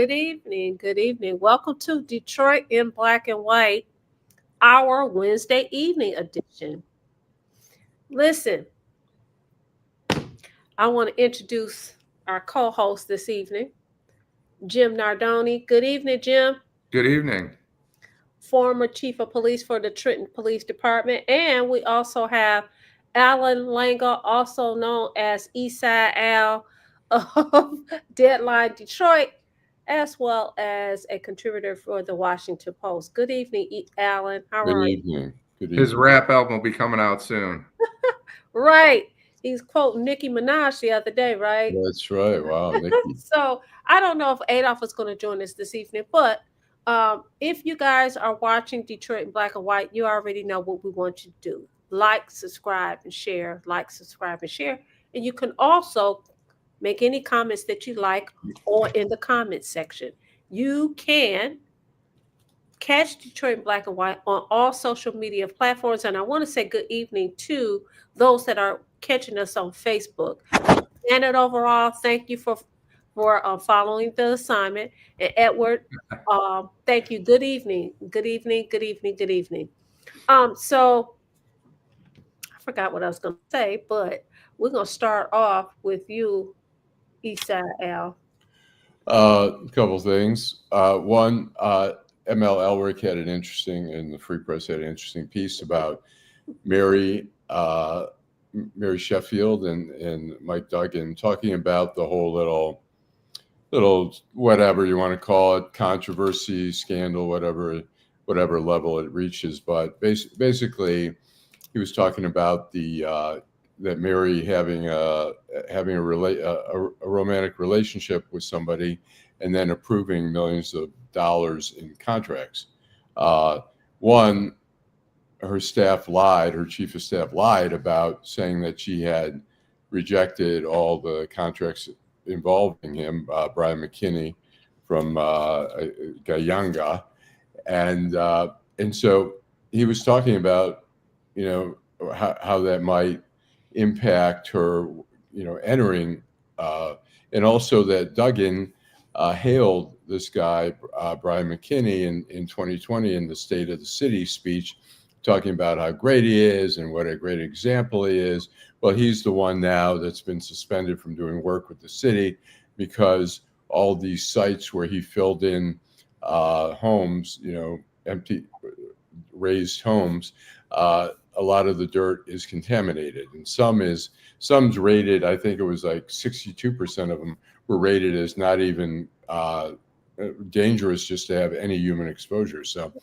Good evening. Good evening. Welcome to Detroit in Black and White, our Wednesday evening edition. Listen, I want to introduce our co host this evening, Jim Nardone. Good evening, Jim. Good evening. Former Chief of Police for the Trenton Police Department. And we also have Allan Lengel, also known as Eastside Al of Deadline Detroit, as well as a contributor for the Washington Post. Good evening, Allan. How Good are you? evening. Good His evening. rap album will be coming out soon. Right. He's quoting Nicki Minaj the other day, right? That's right. Wow, Nikki. So I don't know if Adolph is going to join us this evening, but if you guys are watching Detroit in Black and White, you already know what we want you to do. Like, subscribe, and share. Like, subscribe, and share. And you can also make any comments that you like or in the comments section. You can catch Detroit in Black and White on all social media platforms. And I want to say good evening to those that are catching us on Facebook. Janet overall, thank you for following the assignment. And Edward, thank you. Good evening. Good evening. Good evening. Good evening. So I forgot what I was going to say, but we're going to start off with you, Eastside Al. A couple things. One, ML Elric had an interesting, and the Free Press had an interesting piece about Mary Sheffield and Mike Duggan talking about the whole little whatever you want to call it, controversy, scandal, whatever level it reaches. But basically, he was talking about that Mary having a romantic relationship with somebody and then approving millions of dollars in contracts. One, her chief of staff lied about saying that she had rejected all the contracts involving him, Brian McKinney from Gayanga. And so he was talking about, how that might impact her, entering, and also that Duggan hailed this guy, Brian McKinney, in 2020 in the State of the City speech, talking about how great he is and what a great example he is. Well, he's the one now that's been suspended from doing work with the city because all these sites where he filled in homes, empty raised homes, a lot of the dirt is contaminated, and some's rated, I think it was like 62% of them were rated as not even dangerous just to have any human exposure. So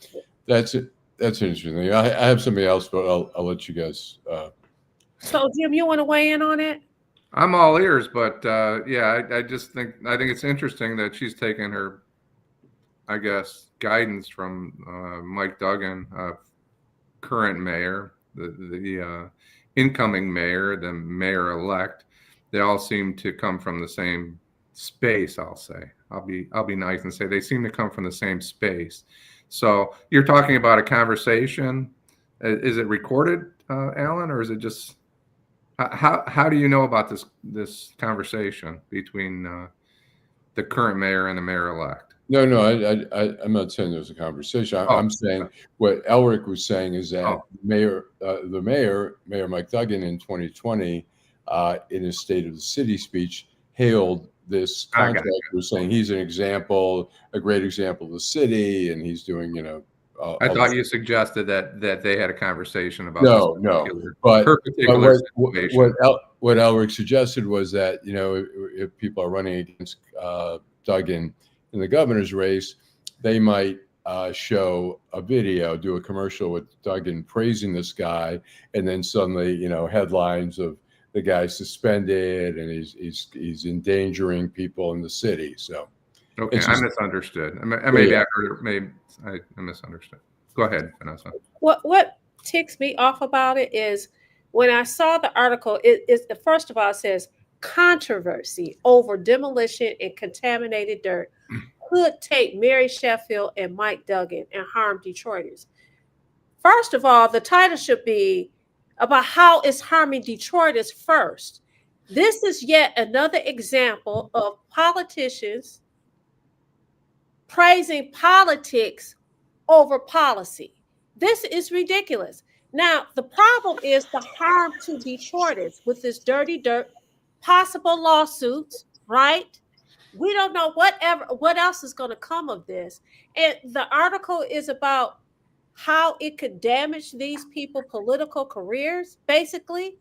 that's it. That's interesting. I have somebody else, but I'll let you guys. So, Jim, you want to weigh in on it? I'm all ears, but I just think it's interesting that she's taken her, I guess, guidance from Mike Duggan, current mayor, the incoming mayor, the mayor-elect. They all seem to come from the same space. I'll say. I'll be nice and say they seem to come from the same space. So you're talking about a conversation. Is it recorded, Allan, or is it just how do you know about this conversation between the current mayor and the mayor-elect? No, I'm not saying there's a conversation. I'm saying what Elric was saying is that Mayor Mike Duggan in 2020, in his State of the City speech, hailed this contractor, saying he's an example, a great example of the city, and he's doing, I thought you suggested that they had a conversation about But situation. what Elric suggested was that, if people are running against Duggan in the governor's race, they might show a video, do a commercial with Duggan praising this guy, and then suddenly, headlines of the guy suspended and he's endangering people in the city. So, okay, I misunderstood. Maybe I heard it. Maybe I misunderstood. Go ahead, Vanessa. What ticks me off about it is when I saw the article. First of all, it says controversy over demolition and contaminated dirt could take Mary Sheffield and Mike Duggan and harm Detroiters. First of all, the title should be about how it's harming Detroiters first. This is yet another example of politicians praising politics over policy. This is ridiculous. Now, the problem is the harm to Detroiters with this dirty dirt, possible lawsuits, right? We don't know what else is going to come of this. And the article is about how it could damage these people political careers, basically.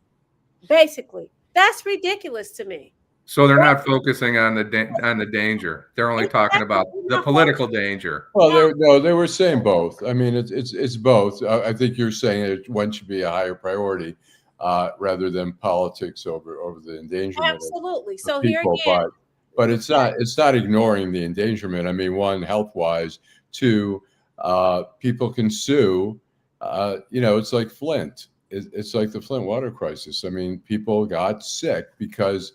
Basically. That's ridiculous to me. So they're not focusing on the danger. They're only talking about the political danger. Well, they were saying both. I mean, it's both. I think you're saying that one should be a higher priority rather than politics over the endangerment. Absolutely. Of So people, here again, but it's not ignoring the endangerment. I mean, one, health wise. Two, people can sue. It's like Flint. It's like the Flint water crisis. I mean, people got sick because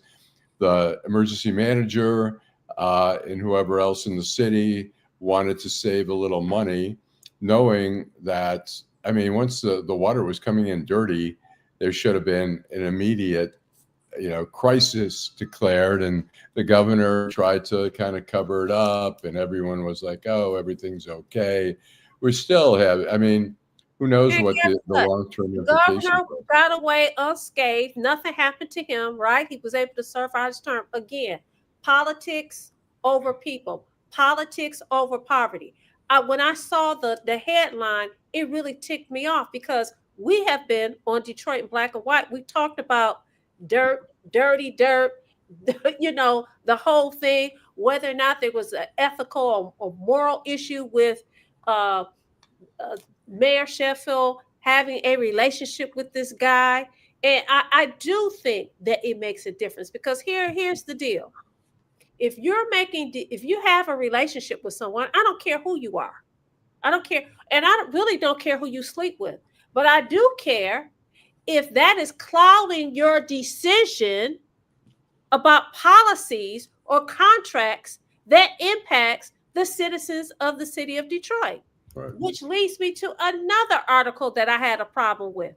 the emergency manager and whoever else in the city wanted to save a little money, knowing that, I mean, once the water was coming in dirty, there should have been an immediate, crisis declared, and the governor tried to kind of cover it up, and everyone was like, oh, everything's okay. We still have, I mean, who knows what the long-term implications are. Governor got away unscathed. Nothing happened to him, right? He was able to serve out his term. Again, politics over people, politics over poverty. When I saw the headline, it really ticked me off because we have been on Detroit in Black and White. We talked about dirt, dirty dirt, the whole thing, whether or not there was an ethical or moral issue with Mayor Sheffield having a relationship with this guy. And I do think that it makes a difference because here's the deal. If you have a relationship with someone, I don't care who you are. I don't care. And I really don't care who you sleep with. But I do care if that is clouding your decision about policies or contracts that impacts the citizens of the city of Detroit. Right. Which leads me to another article that I had a problem with.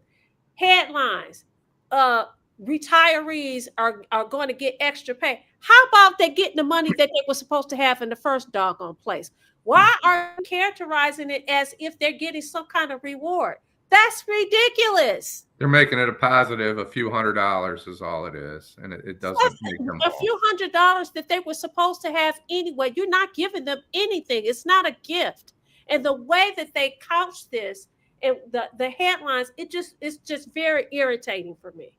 Headlines. Retirees are going to get extra pay. How about they getting the money that they were supposed to have in the first doggone place? Why are you characterizing it as if they're getting some kind of reward? That's ridiculous. They're making it a positive. A few $100s is all it is. And it doesn't make them a few $100s that they were supposed to have anyway. You're not giving them anything. It's not a gift. And the way that they couch this and the headlines, it's just very irritating for me.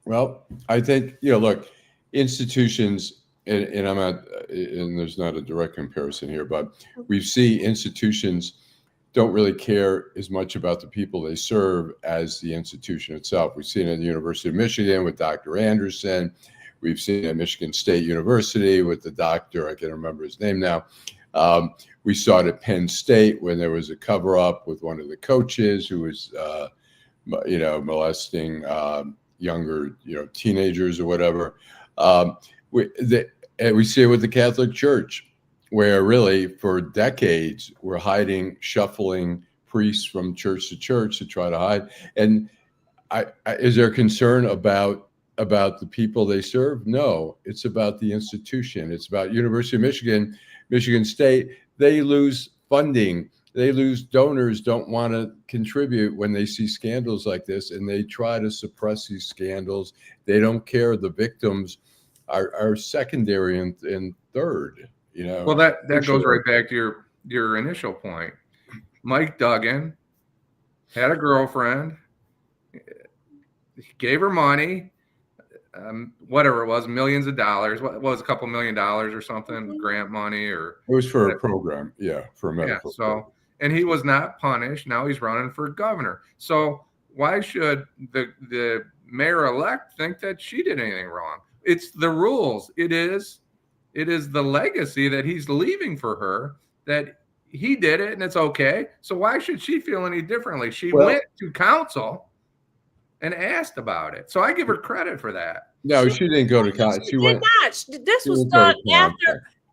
Well, I think, look, institutions, and I'm not, and there's not a direct comparison here, but we see institutions don't really care as much about the people they serve as the institution itself. We've seen it at the University of Michigan with Dr. Anderson. We've seen it at Michigan State University with the doctor, I can't remember his name now. We saw it at Penn State when there was a cover-up with one of the coaches who was, molesting younger, teenagers or whatever. And we see it with the Catholic Church, where really for decades we're shuffling priests from church to church to try to hide. And is there concern about the people they serve? No, it's about the institution. It's about University of Michigan, Michigan State. They lose funding. They lose donors, don't want to contribute when they see scandals like this, and they try to suppress these scandals. They don't care. The victims are secondary and third. Well, that goes right back to your initial point. Mike Duggan had a girlfriend, gave her money, whatever it was, millions of dollars. What was a couple $1 million or something, grant money or it was for a program, for a medical. So and he was not punished. Now he's running for governor. So why should the mayor-elect think that she did anything wrong? It's the rules. It is the legacy that he's leaving for her, that he did it and it's okay. So why should she feel any differently? She went to council and asked about it. So I give her credit for that. No, she didn't go to council. She did not. This was done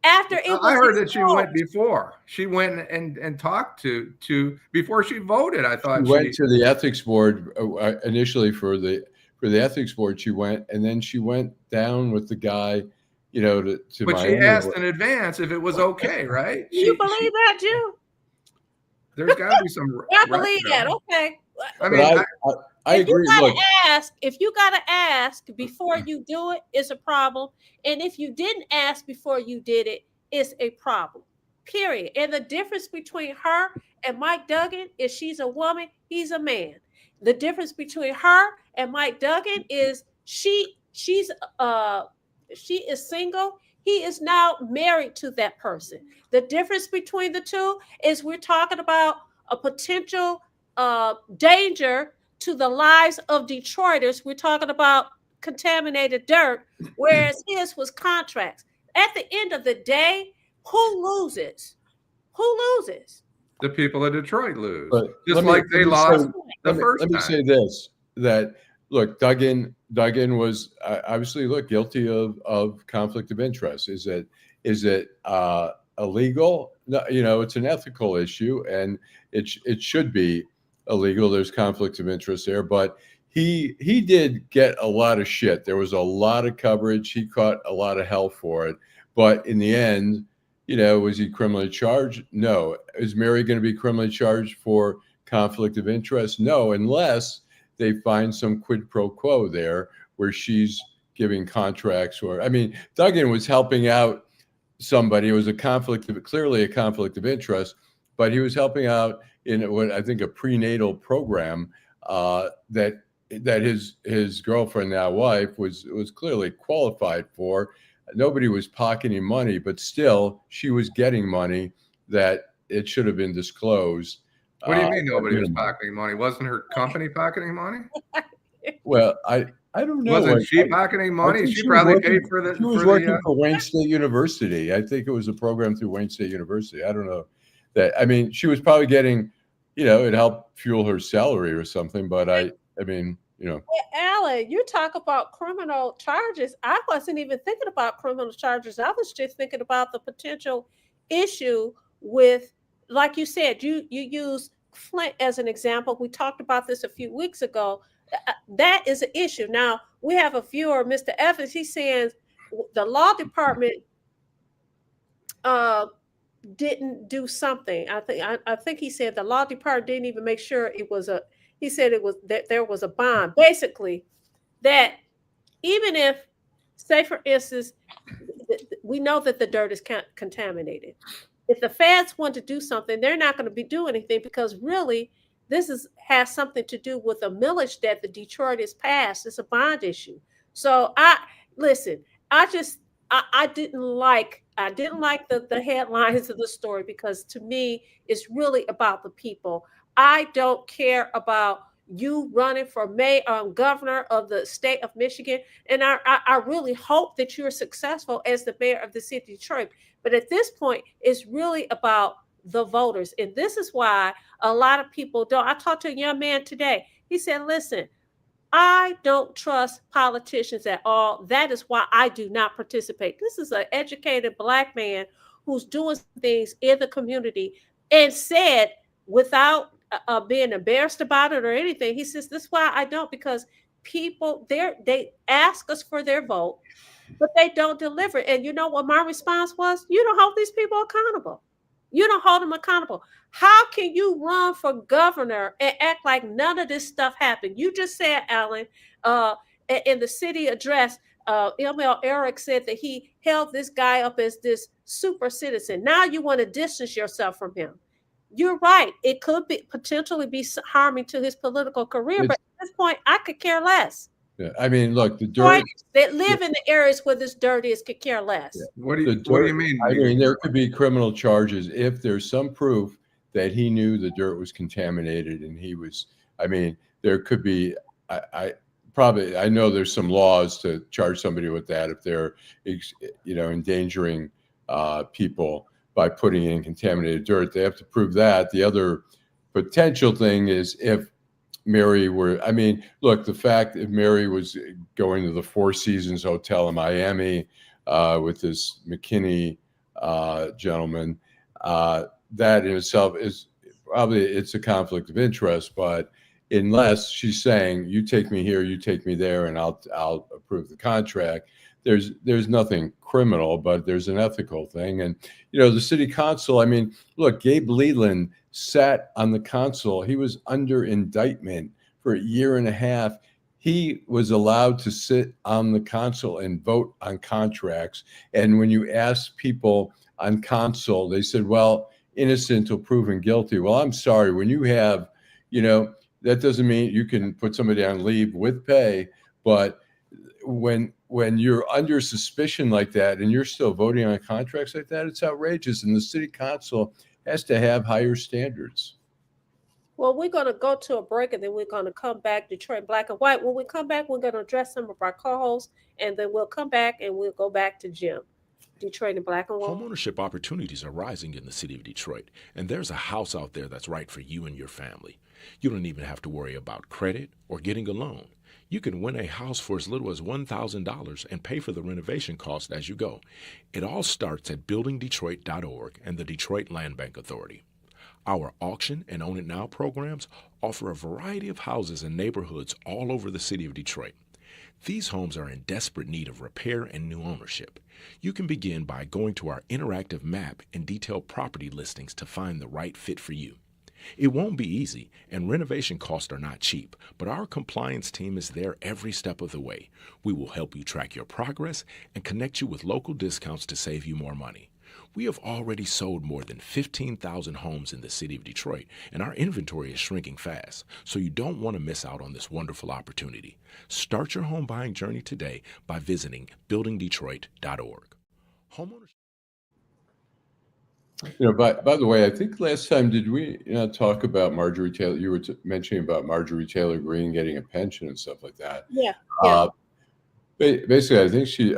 after it was. I heard that she went before. She went and talked to before she voted. I thought she went to the ethics board initially for the ethics board. She went, and then she went down with the guy, to But she Miami. asked in advance if it was okay, right? Do you believe that, Jew? There's got to be some. I believe that. Okay. I But mean, I If you agree. gotta Look, ask, if you gotta ask before you do it, it's a problem. And if you didn't ask before you did it, it's a problem. Period. And the difference between her and Mike Duggan is she's a woman, he's a man. The difference between her and Mike Duggan is uh she is single. He is now married to that person. The difference between the two is we're talking about a potential danger to the lives of Detroiters. We're talking about contaminated dirt, whereas his was contracts. At the end of the day, who loses? Who loses? the people of Detroit lose, but just like they lost the first let me time. say this: that look, Duggan was obviously guilty of conflict of interest. Is it illegal? No, it's an ethical issue, and it should be illegal. There's conflict of interest there, but he did get a lot of shit. There was a lot of coverage. He caught a lot of hell for it, but in the end, was he criminally charged? No. Is Mary going to be criminally charged for conflict of interest? No, unless they find some quid pro quo there where she's giving contracts Duggan was helping out somebody. It was clearly a conflict of interest, but he was helping out in what I think a prenatal program that his girlfriend, now wife, was clearly qualified for. Nobody was pocketing money, but still she was getting money that it should have been disclosed. What do you mean nobody was pocketing money? Wasn't her company pocketing money? Well, I don't know. Wasn't she pocketing money? She probably paid for the. She was working for Wayne State University. I think it was a program through Wayne State University. I don't know that. I mean, she was probably getting, it helped fuel her salary or something. But Allan, you talk about criminal charges. I wasn't even thinking about criminal charges. I was just thinking about the potential issue with, like you said, you use Flint as an example. We talked about this a few weeks ago. That is an issue. Now, we have a viewer, Mr. Evans. He's saying the law department didn't do something. I think he said the law department didn't even make sure it was a. He said it was that there was a bond. Basically, that even if, say for instance, we know that the dirt is contaminated. If the feds want to do something, they're not going to be doing anything because really, this has something to do with a millage that the Detroit has passed. It's a bond issue. So listen. I didn't like the headlines of the story because to me, it's really about the people. I don't care about you running for governor of the state of Michigan. And I really hope that you're successful as the mayor of the city of Detroit. But at this point, it's really about the voters. And this is why a lot of people don't. I talked to a young man today. He said, listen, I don't trust politicians at all. That is why I do not participate. This is an educated Black man who's doing things in the community and said without being embarrassed about it or anything. He says, this is why I don't, because people they ask us for their vote, but they don't deliver. And you know what my response was? You don't hold these people accountable. You don't hold them accountable. How can you run for governor and act like none of this stuff happened? You just said, Allan, in the city address, ML Eric said that he held this guy up as this super citizen. Now you want to distance yourself from him. You're right. It could potentially be harming to his political career, but at this point, I could care less. Yeah, I mean, look, the dirt that live in the areas where this dirt is could care less. Yeah. What do you mean? I mean, there could be criminal charges if there's some proof that he knew the dirt was contaminated and he was. I mean, there could be. I know there's some laws to charge somebody with that if they're, endangering people by putting in contaminated dirt. They have to prove that. The other potential thing is if Mary look, the fact if Mary was going to the Four Seasons Hotel in Miami with this McKinney gentleman, that in itself is probably, it's a conflict of interest. But unless she's saying, you take me here, you take me there, and I'll approve the contract, there's nothing criminal, but there's an ethical thing. And the city council. I mean, look, Gabe Leland sat on the council. He was under indictment for a year and a half. He was allowed to sit on the council and vote on contracts. And when you ask people on council, they said, well, innocent until proven guilty. Well, I'm sorry. When you have, that doesn't mean you can put somebody on leave with pay. But when you're under suspicion like that and you're still voting on contracts like that, it's outrageous. And the city council has to have higher standards. Well, we're going to go to a break and then we're going to come back, Detroit Black and White. When we come back, we're going to address some of our co-hosts and then we'll come back and we'll go back to Jim. Detroit and Black and White. Homeownership opportunities are rising in the city of Detroit, and there's a house out there that's right for you and your family. You don't even have to worry about credit or getting a loan. You can win a house for as little as $1,000 and pay for the renovation cost as you go. It all starts at buildingdetroit.org and the Detroit Land Bank Authority. Our auction and Own It Now programs offer a variety of houses and neighborhoods all over the city of Detroit. These homes are in desperate need of repair and new ownership. You can begin by going to our interactive map and detailed property listings to find the right fit for you. It won't be easy, and renovation costs are not cheap, but our compliance team is there every step of the way. We will help you track your progress and connect you with local discounts to save you more money. We have already sold more than 15,000 homes in the city of Detroit, and our inventory is shrinking fast, so you don't want to miss out on this wonderful opportunity. Start your home buying journey today by visiting buildingdetroit.org. Homeowners. By the way, I think last time did we talk about Marjorie Taylor? You were mentioning about Marjorie Taylor Greene getting a pension and stuff like that. Yeah. Basically, I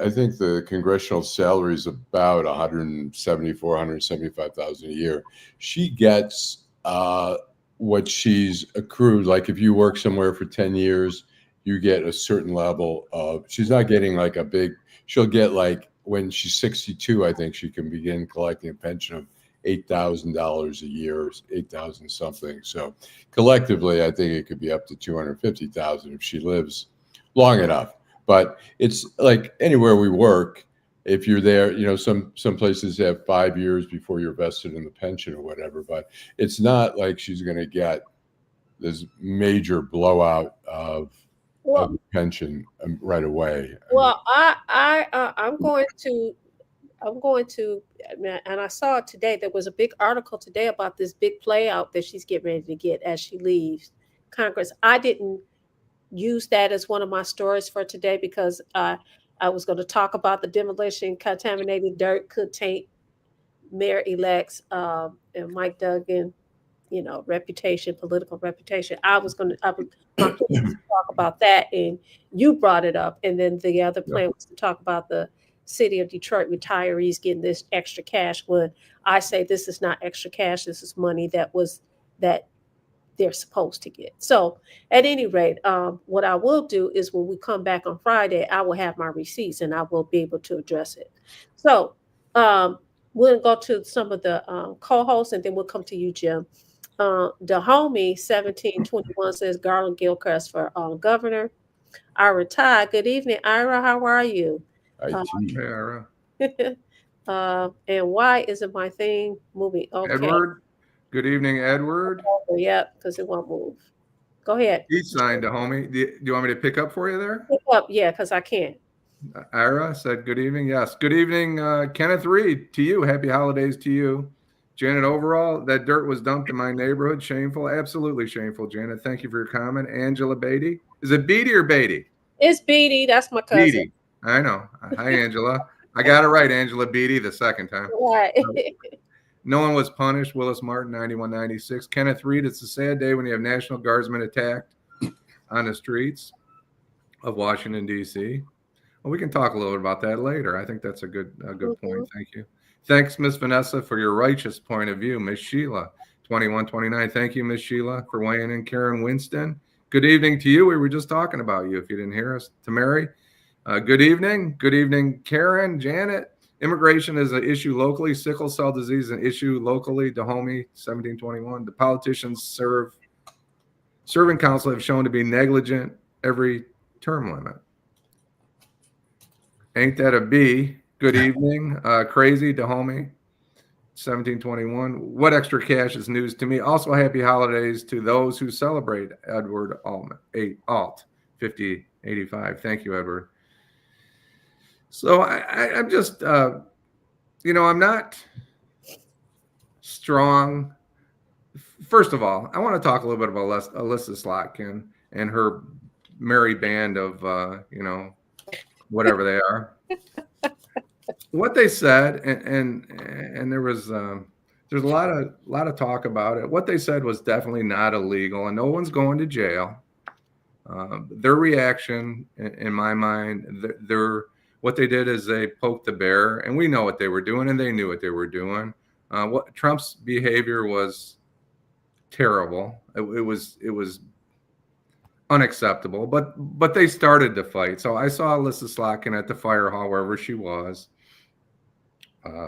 think the congressional salary is about $175,000 a year. She gets what she's accrued. Like if you work somewhere for 10 years, you get a certain level of. She's not getting like a big. She'll get like when she's 62. I think she can begin collecting a pension of $8,000 a year, 8,000 something. So collectively, I think it could be up to $250,000 if she lives long enough. But it's like anywhere we work, if you're there, some places have 5 years before you're vested in the pension or whatever. But it's not like she's going to get this major blowout of pension right away. Well, I'm going to, and I saw it today. There was a big article today about this big play out that she's getting ready to get as she leaves Congress. I didn't use that as one of my stories for today because I was going to talk about the demolition, contaminated dirt could taint mayor-elects and Mike Duggan, reputation, political reputation. I was going to talk about that, and you brought it up. And then the other plan was to talk about the city of Detroit retirees getting this extra cash. When I say this is not extra cash, this is money that they're supposed to get. So at any rate, what I will do is when we come back on Friday, I will have my receipts and I will be able to address it. So we'll go to some of the co-hosts and then we'll come to you, Jim. The homie 1721 says Garland Gilchrist for governor. Ira Ty, good evening, Ira. How are you? Hey, Ira. And why isn't my thing moving? Okay. Edward. Good evening, Edward. Yep, because it won't move. Go ahead. He signed a homie. Do you want me to pick up for you there? Pick up, yeah, because I can't. Ira said, good evening. Yes. Good evening, Kenneth Reed. To you. Happy holidays to you. Janet, overall, that dirt was dumped in my neighborhood. Shameful. Absolutely shameful, Janet. Thank you for your comment. Angela Beatty. Is it Beatty or Beatty? It's Beatty. That's my cousin. Beatty. I know. Hi, Angela. I got it right, Angela Beatty, the second time. Right. No one was punished. Willis Martin, 9196. Kenneth Reed, it's a sad day when you have National Guardsmen attacked on the streets of Washington, D.C. Well, we can talk a little bit about that later. I think that's a good point. Thank you. Thanks, Miss Vanessa, for your righteous point of view. Miss Sheila, 2129. Thank you, Miss Sheila, for weighing in. Karen Winston, good evening to you. We were just talking about you if you didn't hear us. To Mary, good evening. Good evening, Karen, Janet. Immigration is an issue locally. Sickle cell disease is an issue locally. Dahomey, 1721. The politicians serving council have shown to be negligent every term limit. Ain't that a B? Good evening. Crazy Dahomey, 1721. What extra cash is news to me? Also, happy holidays to those who celebrate. Edward Alt, 5085. Thank you, Edward. So I'm just, I'm not strong. First of all, I want to talk a little bit about Alyssa Slotkin and her merry band of, whatever they are. What they said, and there's a lot of talk about it. What they said was definitely not illegal, and no one's going to jail. Their reaction, in my mind, what they did is they poked the bear, and we know what they were doing, and they knew what they were doing. What Trump's behavior was terrible. It was unacceptable. But they started the fight. So I saw Alyssa Slotkin at the fire hall, wherever she was,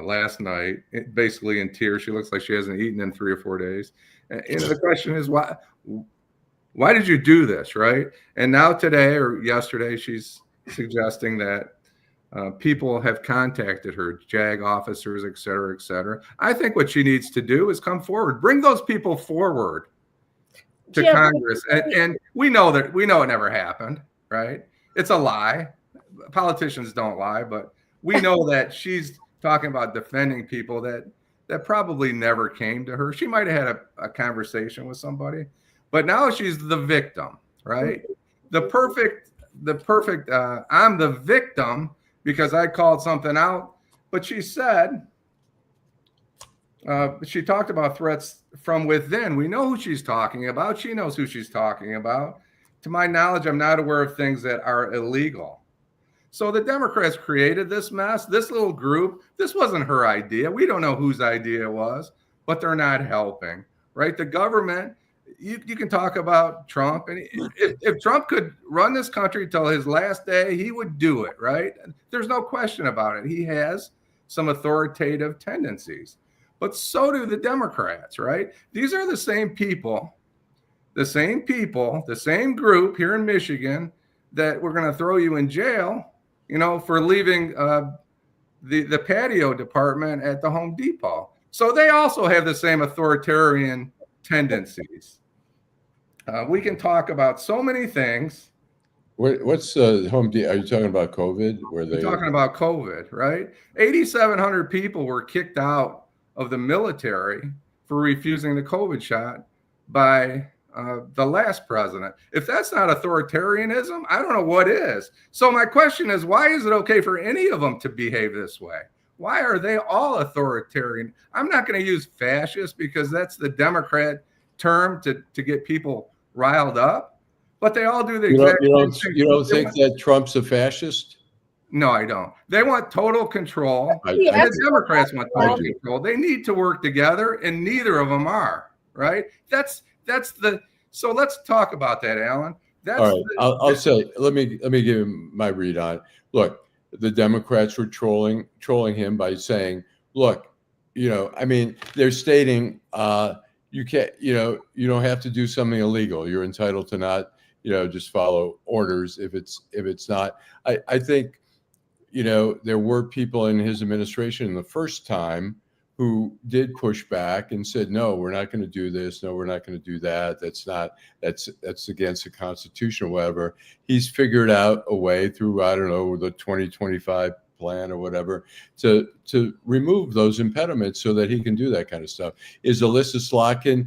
last night, basically in tears. She looks like she hasn't eaten in 3 or 4 days. And the question is, why did you do this, right? And now today or yesterday, she's suggesting that people have contacted her, JAG officers, et cetera, et cetera. I think what she needs to do is come forward, bring those people forward to Congress. And we know it never happened, right? It's a lie. Politicians don't lie, but we know that she's talking about defending people that probably never came to her. She might have had a conversation with somebody, but now she's the victim, right? The perfect I'm the victim because I called something out. But she said, she talked about threats from within. We know who she's talking about. She knows who she's talking about. To my knowledge, I'm not aware of things that are illegal. So the Democrats created this mess, this little group. This wasn't her idea. We don't know whose idea it was, but they're not helping, right? The government, you can talk about Trump, and if Trump could run this country till his last day, he would do it, right? There's no question about it. He has some authoritative tendencies, but so do the Democrats, right? These are the same people, the same group here in Michigan that we're going to throw you in jail, for leaving the patio department at the Home Depot. So they also have the same authoritarian tendencies. We can talk about so many things. What's Home Depot? Are you talking about COVID? We're talking about COVID, right? 8,700 people were kicked out of the military for refusing the COVID shot by the last president. If that's not authoritarianism, I don't know what is. So my question is, why is it okay for any of them to behave this way? Why are they all authoritarian? I'm not going to use fascist because that's the Democrat term to get people riled up, but they all do the exact same thing. You don't think that Trump's a fascist? No, I don't. They want total control. And the Democrats want total control. They need to work together, and neither of them are, right? So let's talk about that, Allan. All right. I'll say, let me give him my read on it. Look, the Democrats were trolling him by saying, look, they're stating you can't, you don't have to do something illegal. You're entitled to not, just follow orders if it's not. I think, there were people in his administration the first time who did push back and said, no, we're not going to do this. No, we're not going to do that. That's against the Constitution or whatever. He's figured out a way through, I don't know, the 2025 plan or whatever to remove those impediments so that he can do that kind of stuff. Is Alyssa Slotkin,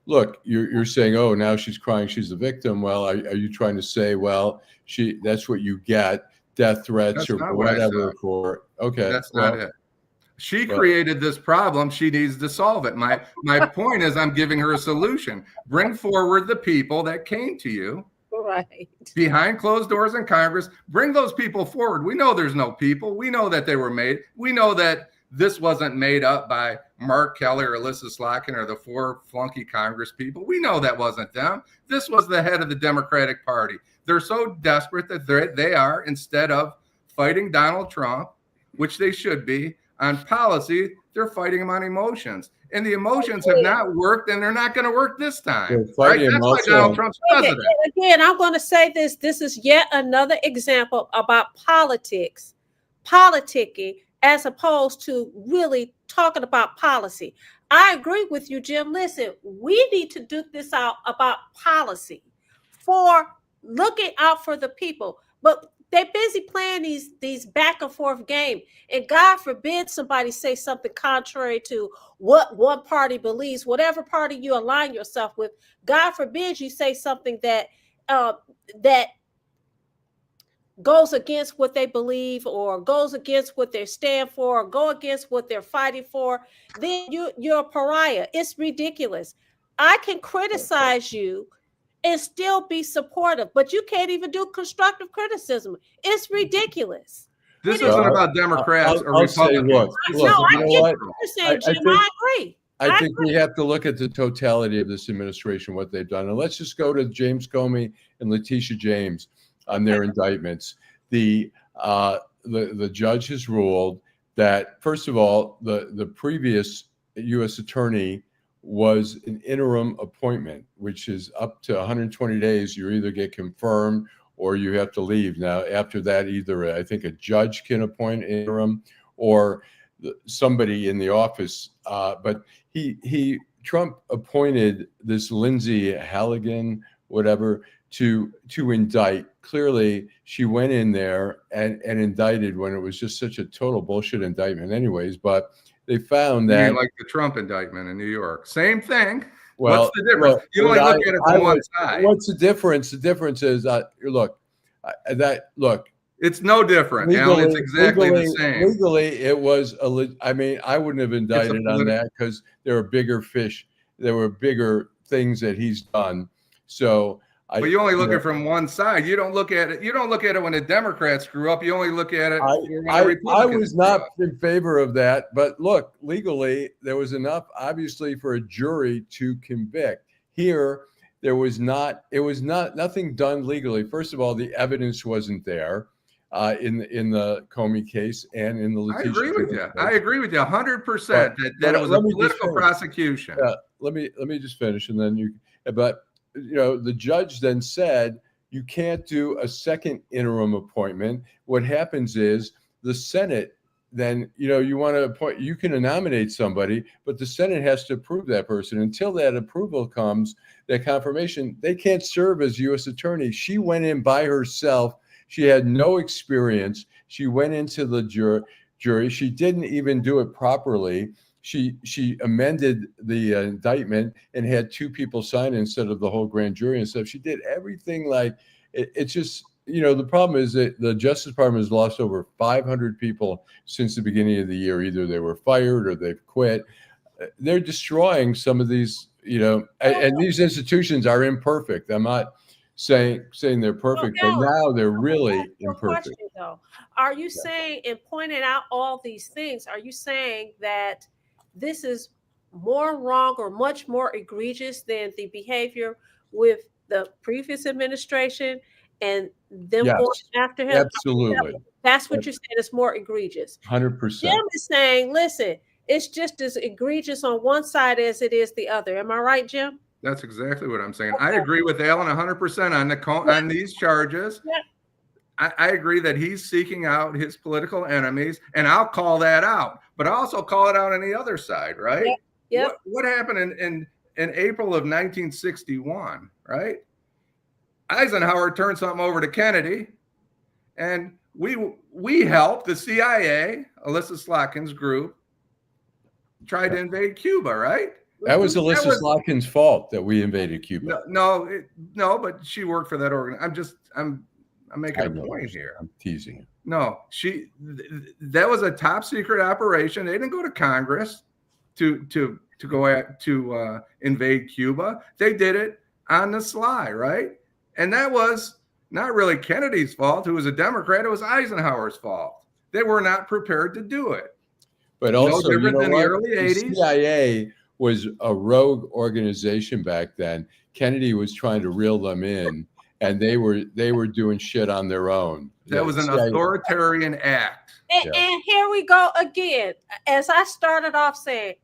look, you're saying, oh, now she's crying, she's the victim. Well, are you trying to say, well, that's what you get, death threats or whatever for, okay. That's not it. She created this problem. She needs to solve it. My point is I'm giving her a solution. Bring forward the people that came to you right behind closed doors in Congress. Bring those people forward. We know there's no people. We know that they were made. We know that this wasn't made up by Mark Kelly or Alyssa Slotkin or the 4 flunky Congress people. We know that wasn't them. This was the head of the Democratic Party. They're so desperate that they are, instead of fighting Donald Trump, which they should be, on policy. They're fighting them on emotions. And the emotions have not worked, and they're not going to work this time. Right? That's why Donald Trump's president. Again, I'm going to say this. This is yet another example about politics, politicking, as opposed to really talking about policy. I agree with you, Jim. Listen, we need to do this out about policy for looking out for the people. But they're busy playing these back and forth games. And God forbid somebody say something contrary to what one party believes, whatever party you align yourself with. God forbid you say something that that goes against what they believe, or goes against what they stand for, or go against what they're fighting for. Then you're a pariah. It's ridiculous. I can criticize you and still be supportive, but you can't even do constructive criticism. It's ridiculous. This isn't about Democrats or Republicans. Look, I get what you're saying, Jim. I agree. I think we have to look at the totality of this administration, what they've done. And let's just go to James Comey and Letitia James on their indictments. The judge has ruled that, first of all, the previous U.S. attorney was an interim appointment, which is up to 120 days. You either get confirmed or you have to leave. Now, after that, either I think a judge can appoint interim or somebody in the office. But Trump appointed this Lindsay Halligan, whatever, to indict. Clearly, she went in there and indicted when it was just such a total bullshit indictment anyways. But they found that, like the Trump indictment in New York, same thing. Well, what's the difference? You only look at it from one side. What's the difference? The difference is look. It's no different. Legally, Alan, it's exactly the same. Legally, it was I wouldn't have indicted on that because there were bigger fish. There were bigger things that he's done. So. But you only look at it from one side. You don't look at it. You don't look at it when the Democrats screw up. You only look at it when the Republicans I was not in favor of that. But look, legally, there was enough, obviously, for a jury to convict. Here, there was not. It was nothing done legally. First of all, the evidence wasn't there in the Comey case and in the Letitia. I agree with you. I agree with you 100% that it was a political prosecution. Let me just finish, and then you. But. The judge then said you can't do a second interim appointment. What happens is the Senate then, you want to appoint, you can nominate somebody, but the Senate has to approve that person. Until that approval comes, that confirmation, they can't serve as U.S. attorney. She went in by herself. She had no experience. She went into the jury. She didn't even do it properly. She amended the indictment and had two people sign it instead of the whole grand jury and stuff. She did everything like it's just, the problem is that the Justice Department has lost over 500 people since the beginning of the year. Either they were fired or they've quit. They're destroying some of these, and these institutions are imperfect. I'm not saying they're perfect, but now they're really imperfect. Question, though. Are you saying, in pointing out all these things, are you saying that this is more wrong or much more egregious than the behavior with the previous administration and them going after him? Absolutely. That's what you're saying. It's more egregious. 100%. Jim is saying, listen, it's just as egregious on one side as it is the other. Am I right, Jim? That's exactly what I'm saying. Okay. I agree with Allan 100% on these charges. Yeah. I agree that he's seeking out his political enemies, and I'll call that out. But I also call it out on the other side, right? Yeah. What happened in April of 1961, right? Eisenhower turned something over to Kennedy, and we helped the CIA, Alyssa Slotkin's group, tried to invade Cuba, right? That was Alyssa Slotkin's fault that we invaded Cuba. No, but she worked for that organization. I'm making a point here. I'm teasing you. No, that was a top secret operation. They didn't go to Congress to invade Cuba. They did it on the sly, right? And that was not really Kennedy's fault, who was a Democrat. It was Eisenhower's fault. They were not prepared to do it. But also, no different than the early 80s. The CIA was a rogue organization back then. Kennedy was trying to reel them in. and they were doing shit on their own. That was an CIA. authoritarian act. And here we go again. As I started off saying,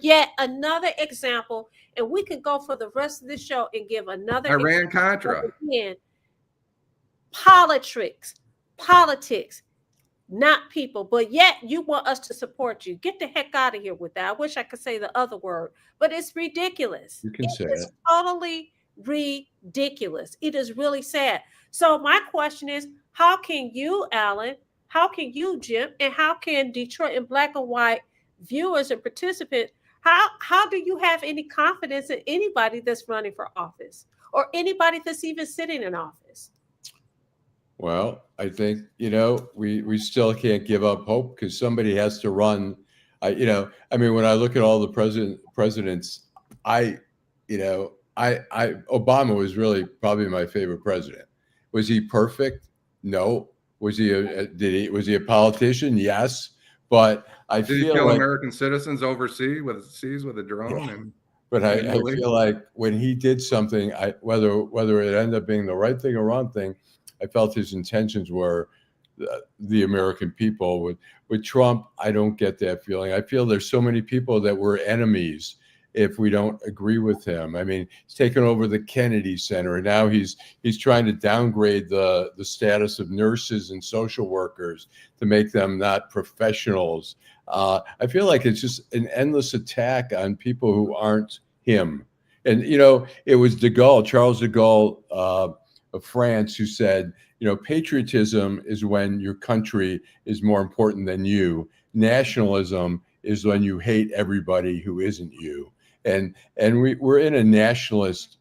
yet another example, and we could go for the rest of the show and give another Iran Contra. Again, politics, not people, but yet you want us to support you. Get the heck out of here with that. I wish I could say the other word, but it's ridiculous. You can say It's it. totally ridiculous. It is really sad. So my question is, how can you, Allan, how can you, Jim, and how can Detroit in Black and White viewers and participants, how do you have any confidence in anybody that's running for office or anybody that's even sitting in office? Well, I think, we still can't give up hope because somebody has to run. When I look at all the presidents, Obama was really probably my favorite president. Was he perfect? No. Was he a politician? Yes. But Did he feel kill like American citizens overseas with a drone? But I feel like when he did something, whether it ended up being the right thing or wrong thing, I felt his intentions were the American people. With Trump, I don't get that feeling. I feel there's so many people that we're enemies if we don't agree with him. I mean, he's taken over the Kennedy Center, and now he's trying to downgrade the status of nurses and social workers to make them not professionals. I feel like it's just an endless attack on people who aren't him. And, it was Charles de Gaulle of France, who said, patriotism is when your country is more important than you. Nationalism is when you hate everybody who isn't you. And we're in a nationalist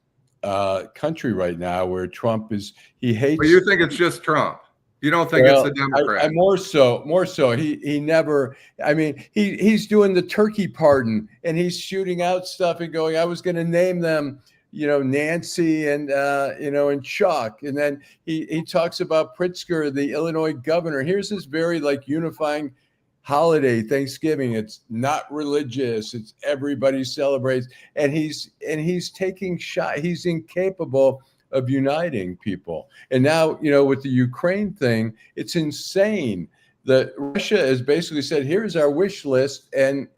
country right now where Trump he hates. But you think it's just Trump? You don't think it's the Democrats? I more so. He never. I mean, he's doing the turkey pardon, and he's shooting out stuff and going, I was going to name them, Nancy and and Chuck, and then he talks about Pritzker, the Illinois governor. Here's this very unifying holiday, Thanksgiving. It's not religious. It's everybody celebrates, and he's taking shot. He's incapable of uniting people. And now, with the Ukraine thing, it's insane that Russia has basically said, here's our wish list. And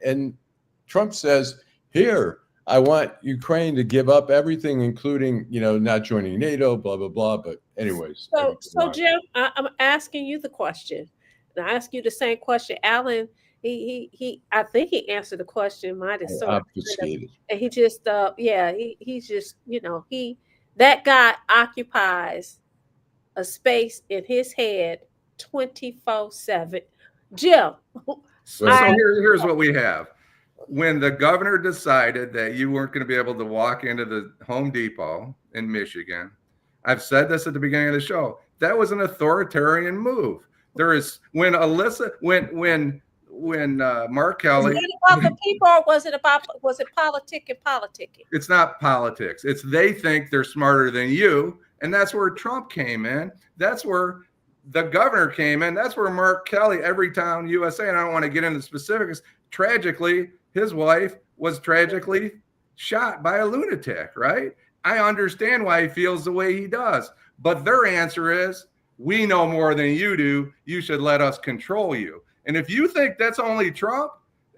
Trump says, here, I want Ukraine to give up everything, including, not joining NATO, blah, blah, blah. But anyways. So Jim, I'm asking you the question. And I ask you the same question. Allan, I think he answered the question. Mine is so obfuscated. And he just, he's just, that guy occupies a space in his head 24/7. Jim. So here's what we have. When the governor decided that you weren't going to be able to walk into the Home Depot in Michigan, I've said this at the beginning of the show, that was an authoritarian move. When Mark Kelly. Was it about the people, or was it politicking? It's not politics. It's they think they're smarter than you. And that's where Trump came in. That's where the governor came in. That's where Mark Kelly, Everytown USA, and I don't want to get into specifics. Tragically, his wife was tragically shot by a lunatic, right? I understand why he feels the way he does. But their answer is, we know more than you do. You should let us control you. And if you think that's only Trump,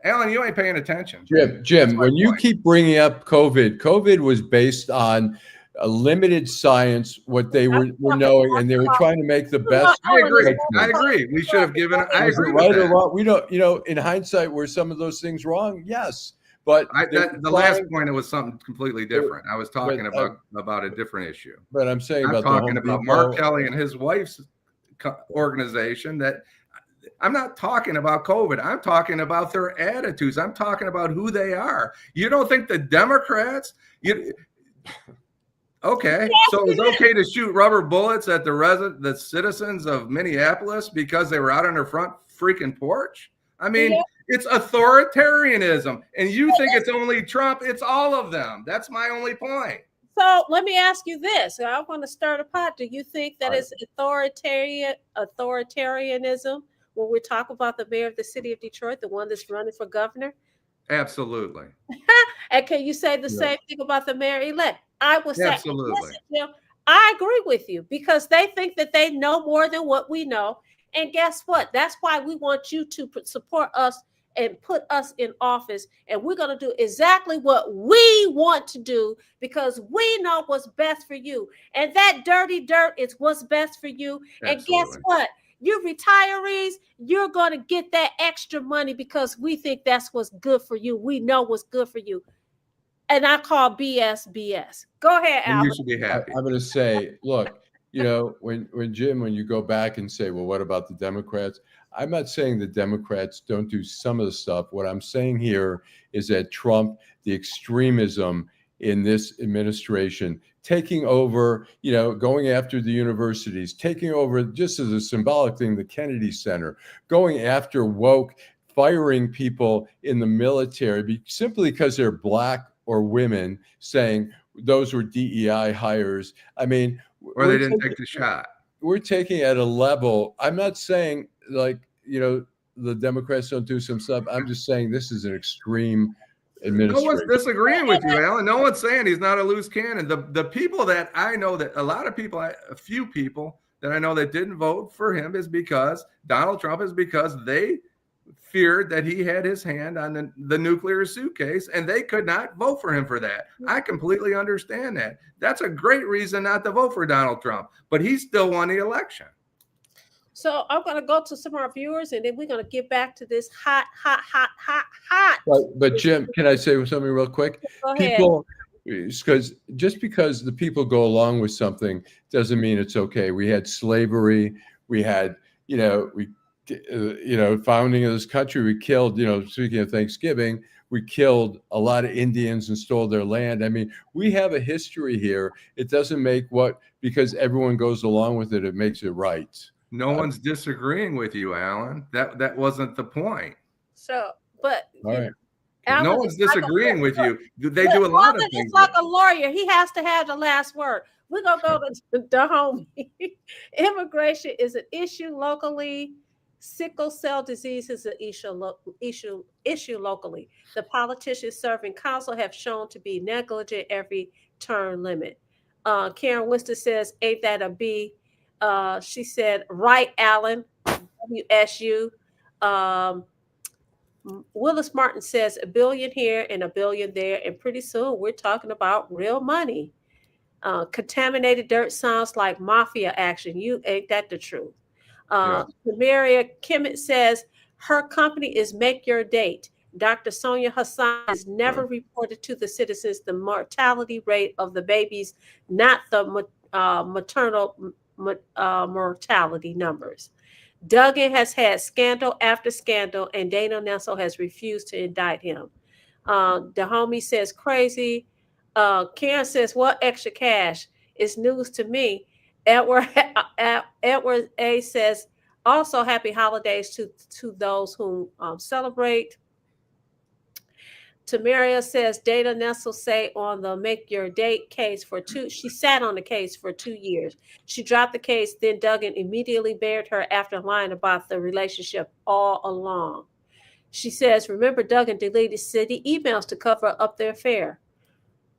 Allan, you ain't paying attention. Jim, when you keep bringing up COVID was based on a limited science, what they were knowing, and they were trying to make the best. I agree. We should have given. I agree. Right or wrong? We don't. In hindsight, were some of those things wrong? Yes, but the last point, it was something completely different. I was talking about a different issue. But I'm saying I'm talking about Mark Kelly and his wife's organization. That I'm not talking about COVID. I'm talking about their attitudes. I'm talking about who they are. You don't think the Democrats? Okay, so it's okay to shoot rubber bullets at the citizens of Minneapolis because they were out on their front freaking porch? I mean, It's authoritarianism. And you think it's only Trump. It's all of them. That's my only point. So let me ask you this. I want to start a pot. Do you think that it's authoritarianism when we talk about the mayor of the city of Detroit, the one that's running for governor? Absolutely. And can you say the same thing about the mayor-elect? I would say, absolutely. Listen, I agree with you because they think that they know more than what we know. And guess what? That's why we want you to support us and put us in office. And we're going to do exactly what we want to do because we know what's best for you. And that dirty dirt is what's best for you. And guess Absolutely. what? You retirees, you're going to get that extra money because we think that's what's good for you. We know what's good for you. And I call BS BS. Go ahead, And you Alvin. should be happy. I'm going to say, look, when Jim, when you go back and say, well, what about the Democrats? I'm not saying the Democrats don't do some of the stuff. What I'm saying here is that Trump, the extremism in this administration, taking over, going after the universities, taking over just as a symbolic thing, the Kennedy Center, going after woke, firing people in the military simply because they're Black or women, saying those were DEI hires. I mean, Or they didn't take the shot. we're taking at a level. I'm not saying the Democrats don't do some stuff. I'm just saying this is an extreme No one's administration. disagreeing with you, Alan. No one's saying he's not a loose cannon. The people that I know, that a lot of people, a few people that I know that didn't vote for him is because Donald Trump, is because they feared that he had his hand on the nuclear suitcase and they could not vote for him for that. I completely understand that. That's a great reason not to vote for Donald Trump, but he still won the election. So I'm going to go to some of our viewers, and then we're going to get back to this hot. But Jim, can I say something real quick? Go ahead. People, because just because the people go along with something doesn't mean it's okay. We had slavery. We had, founding of this country. We killed, speaking of Thanksgiving, we killed a lot of Indians and stole their land. I mean, we have a history here. It doesn't make because everyone goes along with it, it makes it right. No one's disagreeing with you, Alan. That wasn't the point. So, but All right. Alan No one's is like disagreeing with you. They do a lot of Alan things. is like a lawyer. He has to have the last word. We're going to go to the homie. Immigration is an issue locally. Sickle cell disease is an issue locally. The politicians serving council have shown to be negligent every term limit. Karen Winston says, ain't that a B? She said, right, Allen, WSU. Willis Martin says, $1 billion here and $1 billion there. And pretty soon we're talking about real money. Contaminated dirt sounds like mafia action. You ain't that the truth. Maria Kimmett says, her company is Make Your Date. Dr. Sonia Hassan has never reported to the citizens the mortality rate of the babies, not the maternal mortality numbers. Duggan has had scandal after scandal, and Dana Nessel has refused to indict him. The homie says crazy. Karen says, what extra cash? It's news to me. Edward A says, also happy holidays to those who celebrate. Tamaria says, Dana Nessel say on the Make Your Date case she sat on the case for 2 years. She dropped the case, then Duggan immediately buried her after lying about the relationship all along. She says, remember Duggan deleted city emails to cover up their affair.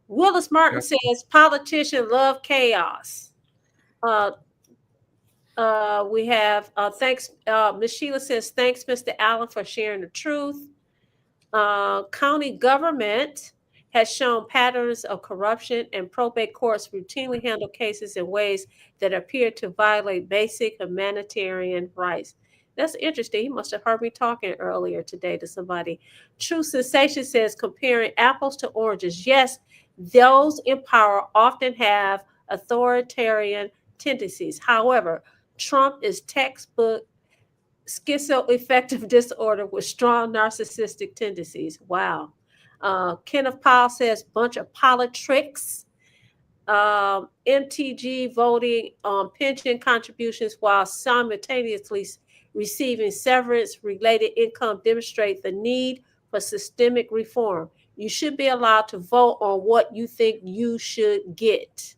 Willis Martin says, politicians love chaos. We have, thanks, Ms. Sheila says, thanks, Mr. Allen, for sharing the truth. County government has shown patterns of corruption, and probate courts routinely handle cases in ways that appear to violate basic humanitarian rights. That's interesting. He must have heard me talking earlier today to somebody. True Sensation says, comparing apples to oranges. Yes, those in power often have authoritarian tendencies. However, Trump is textbook schizoaffective disorder with strong narcissistic tendencies. Wow. Kenneth Powell says, bunch of politics. MTG voting on pension contributions while simultaneously receiving severance-related income demonstrate the need for systemic reform. You should be allowed to vote on what you think you should get.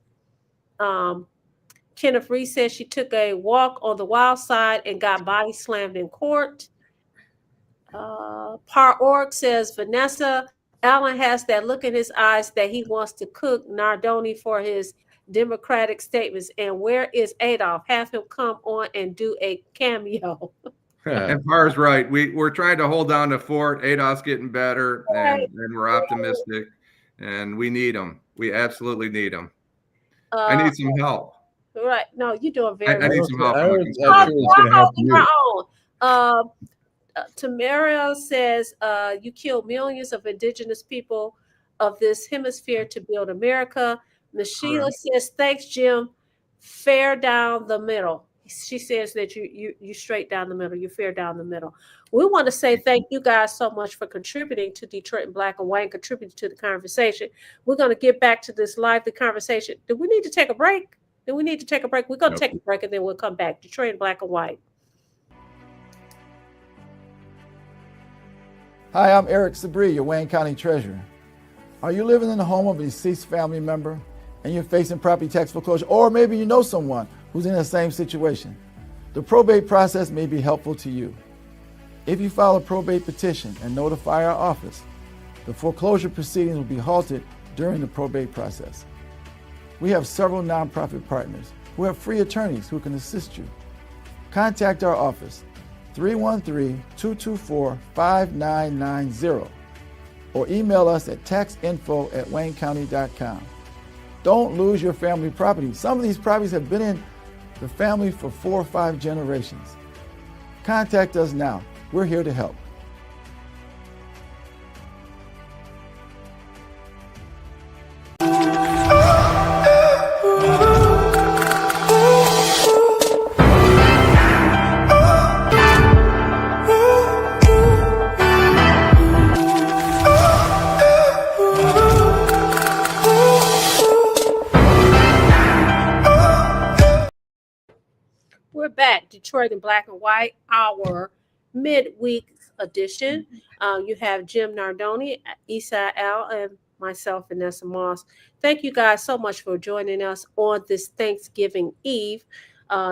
Kenneth Reed says she took a walk on the wild side and got body slammed in court. Par Org says, Vanessa, Allen has that look in his eyes that he wants to cook Nardone for his democratic statements. And where is Adolph? Have him come on and do a cameo. And Parr's right. We're trying to hold down the fort. Adolph's getting better, and we're optimistic, and we need him. We absolutely need him. I need some help. Right. No, you're doing I very need well. some help. It's going to help you. Tamara says, you killed millions of indigenous people of this hemisphere to build America. Sheila says, thanks, Jim. Fair down the middle. She says that you straight down the middle. You fair down the middle. We want to say thank you guys so much for contributing to Detroit in Black and White, contributing to the conversation. We're going to get back to this lively conversation. Do we need to take a break? Do we need to take a break? We're going to take a break and then we'll come back. Detroit in Black and White. Hi, I'm Eric Sabri, your Wayne County Treasurer. Are you living in the home of a deceased family member and you're facing property tax foreclosure, or maybe you know someone who's in the same situation? The probate process may be helpful to you. If you file a probate petition and notify our office, the foreclosure proceedings will be halted during the probate process. We have several nonprofit partners who have free attorneys who can assist you. Contact our office, 313-224-5990, or email us at taxinfo@waynecounty.com. Don't lose your family property. Some of these properties have been in the family for 4 or 5 generations. Contact us now. We're here to help. We're back, Detroit in Black and White, our midweek edition. You have Jim Nardone, Issa Al, and myself, Vanessa Moss. Thank you guys so much for joining us on this Thanksgiving Eve.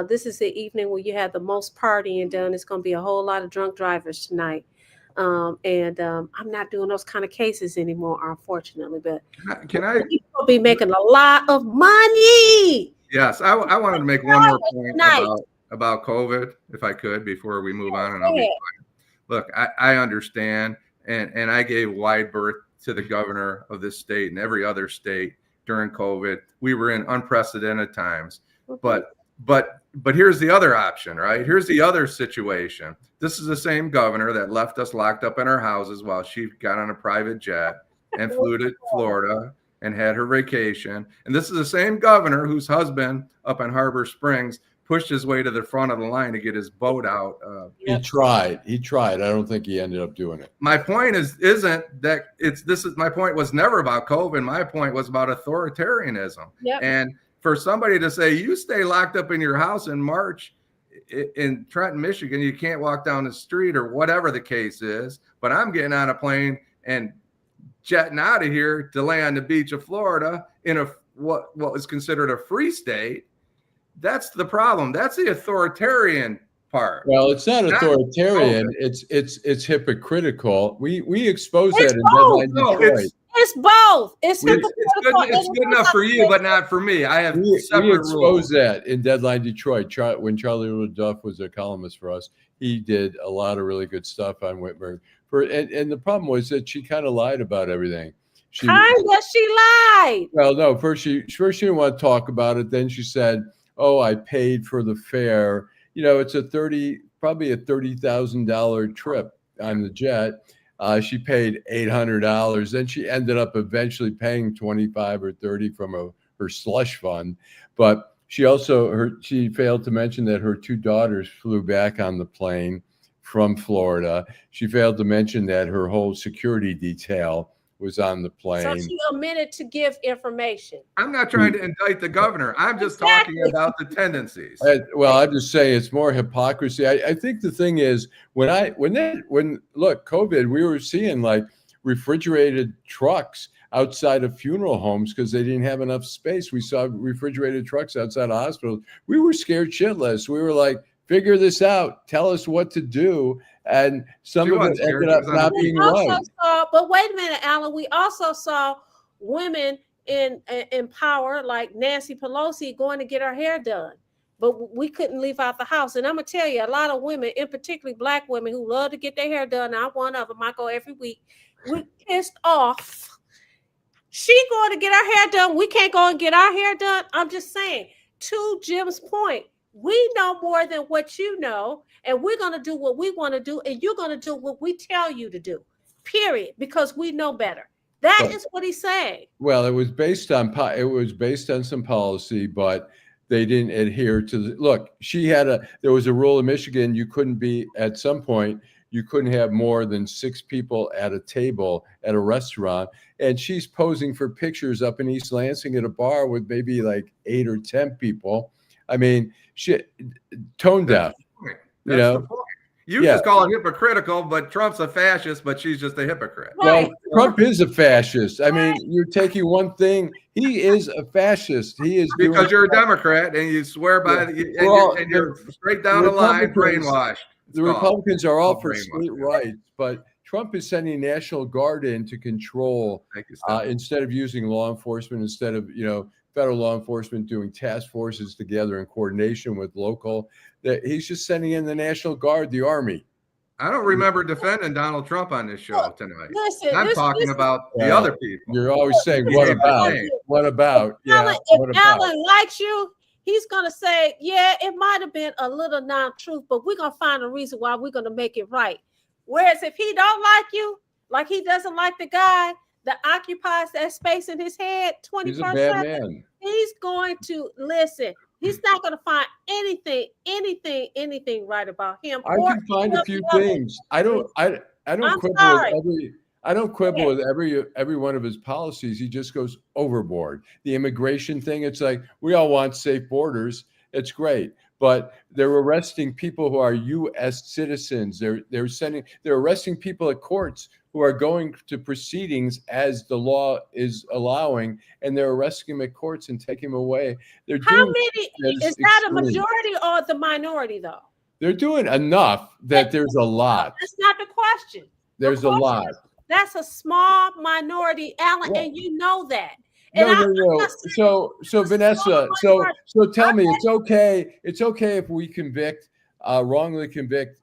This is the evening where you have the most partying done. It's going to be a whole lot of drunk drivers tonight. I'm not doing those kind of cases anymore, unfortunately. But people be making a lot of money. Yes, I wanted to make one more point about COVID, if I could, before we move on. And I'll be quiet. Look, I understand, and I gave wide berth to the governor of this state and every other state during COVID. We were in unprecedented times, but here's the other option, right? Here's the other situation. This is the same governor that left us locked up in our houses while she got on a private jet and flew to Florida and had her vacation. And this is the same governor whose husband up in Harbor Springs pushed his way to the front of the line to get his boat out. He tried. I don't think he ended up doing it. My point my point was never about COVID. My point was about authoritarianism. Yep. And for somebody to say, you stay locked up in your house in March in Trenton, Michigan, you can't walk down the street or whatever the case is, but I'm getting on a plane and jetting out of here to lay on the beach of Florida in what is considered a free state. That's the problem. That's the authoritarian part. Well, it's not authoritarian. It's hypocritical. We expose that in both. Deadline Detroit. It's both. It's good enough for you, but not for me. I have separate we expose rules. that in Deadline Detroit. When Charlie Little Duff was a columnist for us, he did a lot of really good stuff on Whitmer. And the problem was that she kind of lied about everything. She lied. Well, no, first she didn't want to talk about it. Then she said, "Oh, I paid for the fare. You know, it's probably a $30,000 trip on the jet. She paid $800. Then she ended up eventually paying $25 or $30 from her slush fund. But she failed to mention that her 2 daughters flew back on the plane from Florida. She failed to mention that her whole security detail was on the plane. So she omitted to give information. I'm not trying to indict the governor. I'm just talking about the tendencies. I'm just saying it's more hypocrisy. I think the thing is when COVID, we were seeing like refrigerated trucks outside of funeral homes because they didn't have enough space. We saw refrigerated trucks outside of hospitals. We were scared shitless. We were like, figure this out. Tell us what to do. And some of it ended up not being right. But wait a minute, Allan. We also saw women in power, like Nancy Pelosi, going to get her hair done. But we couldn't leave out the house. And I'm going to tell you, a lot of women, in particularly black women who love to get their hair done, I'm one of them, I go every week, we pissed off. She going to get her hair done. We can't go and get our hair done. I'm just saying, to Jim's point, we know more than what you know, and we're going to do what we want to do, and you're going to do what we tell you to do, period, because we know better. That is what he's saying. Well, it was based on some policy, but they didn't adhere to the look. There was a rule in Michigan, you couldn't be, at some point, you couldn't have more than 6 people at a table at a restaurant. And she's posing for pictures up in East Lansing at a bar with maybe like 8 or 10 people. I mean, tone deaf. The point. You just call it hypocritical, but Trump's a fascist, but she's just a hypocrite. Well, Trump is a fascist. I mean, you're taking one thing. He is a fascist. He is because you're a Democrat and you swear by and you're straight down the line brainwashed. The Republicans are all for state rights, but Trump is sending National Guard in to control instead of using law enforcement, instead of federal law enforcement doing task forces together in coordination with local. That he's just sending in the National Guard, the Army. I don't remember defending Donald Trump on this show tonight. Listen, I'm talking about the other people. You're always saying, "What about? What about?" If Allan likes you, he's gonna say, "Yeah, it might have been a little non-truth, but we're gonna find a reason why we're gonna make it right." Whereas if he don't like you, like he doesn't like the guy that occupies that space in his head 24/7, he's going to listen. He's not going to find anything right about him. I can find a few things. I don't quibble with every one of his policies. He just goes overboard. The immigration thing, it's like we all want safe borders. It's great, but they're arresting people who are U.S. citizens. They're arresting people at courts who are going to proceedings as the law is allowing, and they're arresting them at courts and taking them away. How many is that a majority or the minority though? They're doing enough that there's a lot. That's not the question. There's a lot. That's a small minority, Allan, and you know that. No. So Vanessa, so tell me, it's okay if we wrongly convict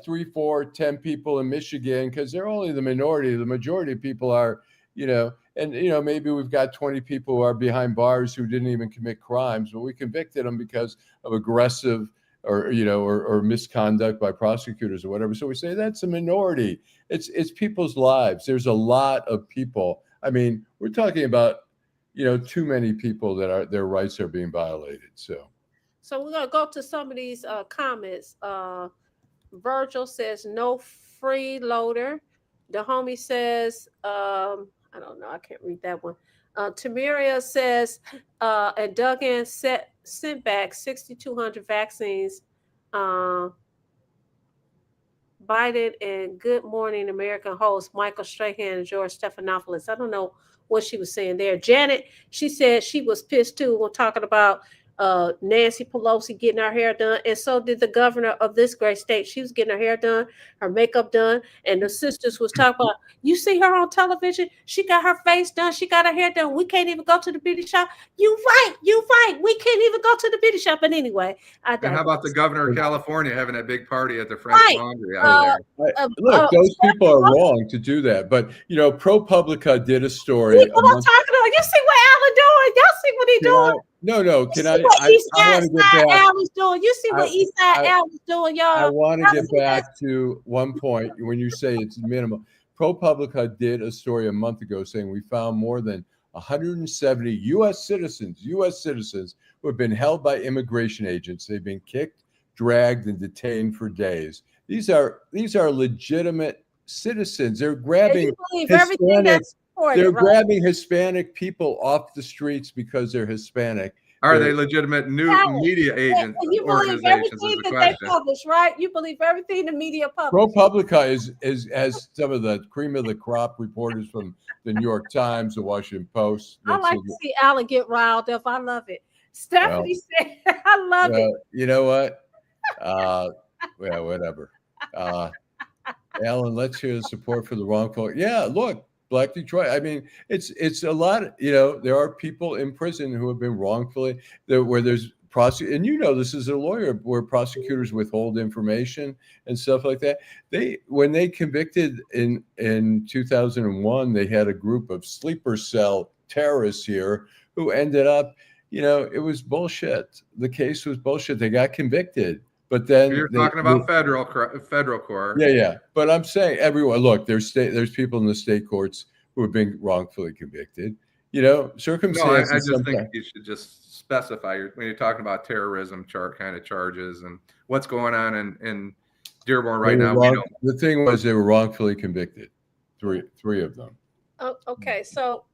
3, 4, 10 people in Michigan, because they're only the minority. The majority of people are, maybe we've got 20 people who are behind bars who didn't even commit crimes, but we convicted them because of aggressive or misconduct by prosecutors or whatever. So we say that's a minority. It's people's lives. There's a lot of people. I mean, we're talking about, too many people that their rights are being violated. So we're gonna go to some of these comments. Virgil says no freeloader. The homie says, I don't know, I can't read that one. Tamiria says, and Duggan sent back 6,200 vaccines. Biden and Good Morning American host Michael Strahan and George Stephanopoulos. I don't know what she was saying there. Janet, she said she was pissed too when talking about Nancy Pelosi getting her hair done, and so did the governor of this great state. She was getting her hair done, her makeup done, and the sisters was talking about, you see her on television, she got her face done, she got her hair done, we can't even go to the beauty shop. You right, we can't even go to the beauty shop. But anyway, and how about the governor of California having a big party at the French Laundry out there? Look, those people are wrong to do that, but ProPublica did a story. People are talking about, you see what Allan doing? Y'all see what he doing? No. Can I? I want to get back. Allan's doing. You see what Eastside Allan's doing, y'all. I want to get back to one point when you say it's minimum. ProPublica did a story a month ago saying we found more than 170 U.S. citizens who have been held by immigration agents. They've been kicked, dragged, and detained for days. These are legitimate citizens. They're grabbing grabbing Hispanic people off the streets because they're Hispanic. Are they legitimate new media agents? You believe everything that they publish, right? You believe everything the media publish. ProPublica has some of the cream of the crop reporters from the New York Times, the Washington Post. I like to see Allan get riled up. I love it. Stephanie said, I love it. You know what? Whatever. Allan, let's hear the support for the wrongful. Yeah, look, Black Detroit. I mean, it's a lot. You know, there are people in prison who have been wrongfully where there's and you know this as a lawyer, where prosecutors withhold information and stuff like that. When they convicted in 2001, they had a group of sleeper cell terrorists here who ended up, you know, it was bullshit. The case was bullshit. They got convicted, but then You're talking about federal court. Yeah. But I'm saying everyone, look, there's people in the state courts who have been wrongfully convicted. You know, circumstances. No, I just think you should just specify when you're talking about terrorism kind of charges and what's going on in Dearborn right now. The thing was they were wrongfully convicted, three of them. Oh, okay, so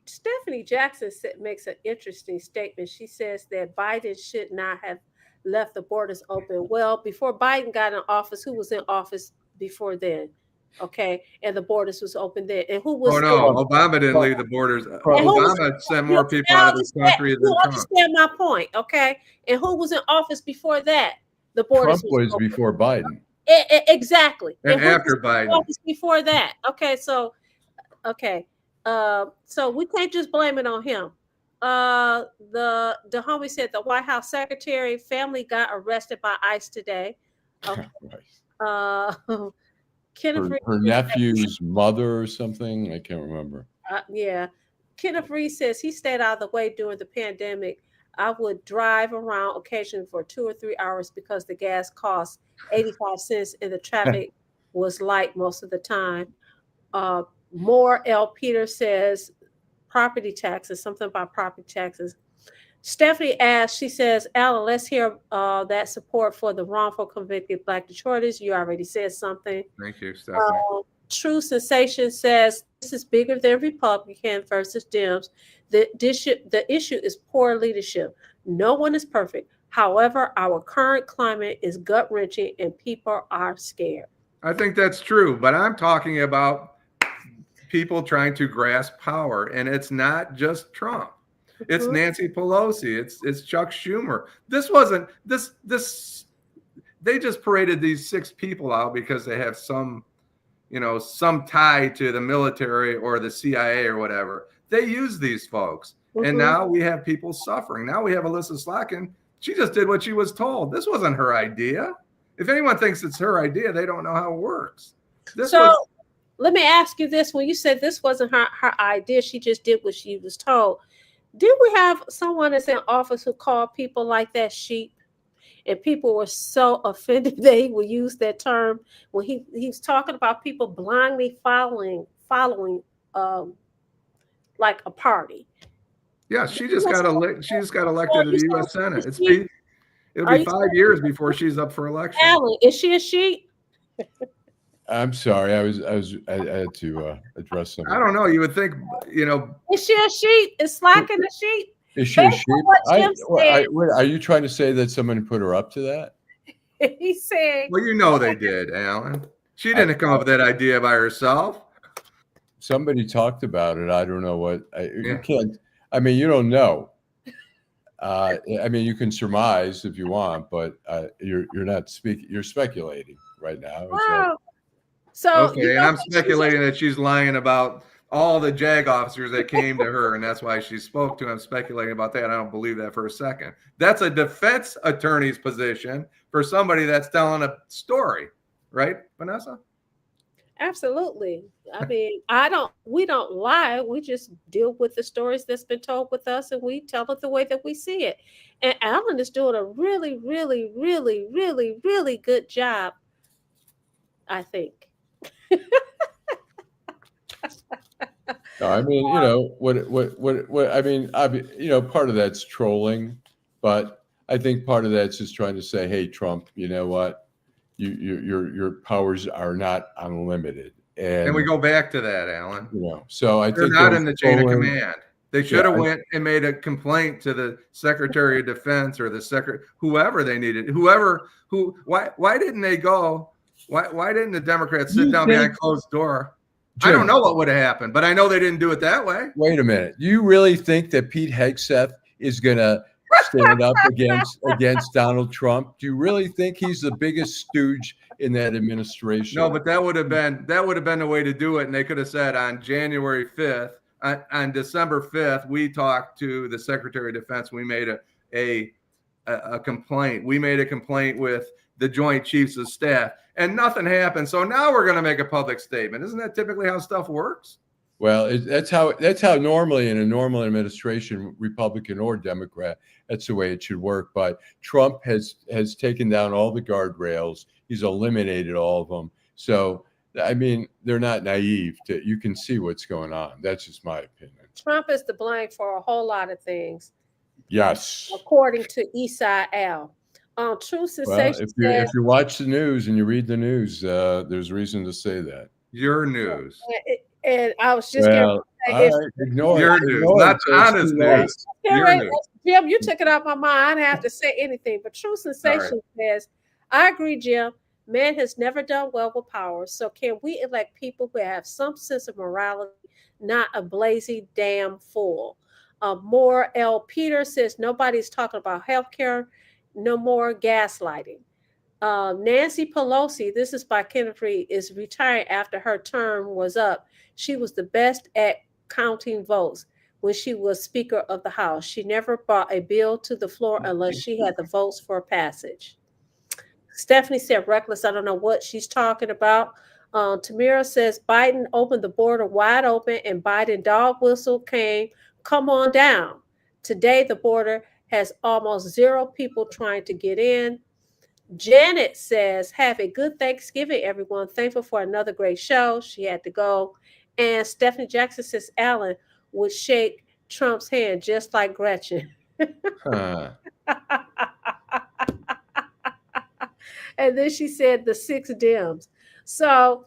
Stephanie Jackson makes an interesting statement. She says that Biden should not have left the borders open. Well, before Biden got in office, who was in office before then? Okay, and the borders was open then. And who was? Oh no, Obama didn't leave the borders. Obama sent more people out of this country than Trump. Understand my point, okay? And who was in office before that? The borders. Trump was before Biden. Exactly. And after Biden. Office before that. Okay, so so we can't just blame it on him. The homie said the White House secretary family got arrested by ICE today. Okay. Right. Her nephew's mother or something. I can't remember. Yeah. Kenneth Reed says he stayed out of the way during the pandemic. I would drive around occasionally for 2 or 3 hours because the gas cost 85 cents and the traffic was light most of the time. More L. Peter says property taxes, something about property taxes. Stephanie asks, she says, Allan, let's hear that support for the wrongful convicted Black Detroiters. You already said something. Thank you, Stephanie. True Sensation says, this is bigger than Republican versus Dems. The issue is poor leadership. No one is perfect. However, our current climate is gut-wrenching and people are scared. I think that's true, but I'm talking about people trying to grasp power, and it's not just Trump. It's Nancy Pelosi. It's Chuck Schumer. This wasn't this. They just paraded these 6 people out because they have some tie to the military or the CIA or whatever. They use these folks, and now we have people suffering. Now we have Alyssa Slotkin. She just did what she was told. This wasn't her idea. If anyone thinks it's her idea, they don't know how it works. Let me ask you this: when you said this wasn't her idea, she just did what she was told. Did we have someone that's in office who called people like that sheep? And people were so offended that he would use that term when he's talking about people blindly following like a party. Yeah, she just got elected to the U.S. Senate. It'll be 5 years before she's up for election. Allan, is she a sheep? I'm sorry, I had to address something. I don't know. You would think, Is she a sheep? Is Slotkin a sheep? Is she a sheep? Are you trying to say that somebody put her up to that? He's saying. Well, they did, Allan. She didn't come up with that idea by herself. Somebody talked about it. I don't know what. You can't. I mean, you don't know. I mean, you can surmise if you want, but you're not speaking. You're speculating right now. Wow. So okay, and I'm speculating that she's lying about all the JAG officers that came to her, and that's why she spoke to. I'm speculating about that. I don't believe that for a second. That's a defense attorney's position for somebody that's telling a story, right, Vanessa? Absolutely. I mean, we don't lie. We just deal with the stories that's been told with us, and we tell it the way that we see it. And Allan is doing a really, really, really, really, really good job, I think. I mean, what I mean, part of that's trolling, but I think part of that's just trying to say, hey, Trump, you know what? Your powers are not unlimited. And we go back to that, Allan. So I think they're not in the chain of command. They should have went and made a complaint to the Secretary of Defense or the whoever they needed. Why didn't they go? Why didn't the Democrats sit down behind closed door? Jim, I don't know what would have happened, but I know they didn't do it that way. Wait a minute. You really think that Pete Hegseth is going to stand up against Donald Trump? Do you really think he's the biggest stooge in that administration? No, but that would have been the way to do it, and they could have said on January 5th, on December 5th, we talked to the Secretary of Defense. We made a complaint. We made a complaint with the Joint Chiefs of Staff, and nothing happened. So now we're going to make a public statement. Isn't that typically how stuff works? Well, that's how normally in a normal administration, Republican or Democrat, that's the way it should work. But Trump has taken down all the guardrails. He's eliminated all of them. So, I mean, they're not naive. You can see what's going on. That's just my opinion. Trump is to blame for a whole lot of things. Yes. According to Eastside Al. True Sensation if you watch the news and you read the news, there's reason to say that. Your news. And I was just going to say, ignore your news. That's honest news. Your news. Jim, you took it off my mind. I didn't have to say anything. But True Sensation says, I agree, Jim. Man has never done well with power. So can we elect people who have some sense of morality, not a blazy damn fool? More L. Peter says nobody's talking about healthcare, no more gaslighting. Nancy Pelosi, this is by Kenneth Reed, is retiring after her term was up. She was the best at counting votes when she was Speaker of the House. She never brought a bill to the floor unless she had the votes for passage. Stephanie said reckless. I don't know what she's talking about. Tamira says Biden opened the border wide open and Biden dog whistle came. Come on down. Today, the border has almost 0 people trying to get in. Janet says, have a good Thanksgiving, everyone. Thankful for another great show. She had to go. And Stephanie Jackson says, Allan would shake Trump's hand just like Gretchen. And then she said the 6 Dems. So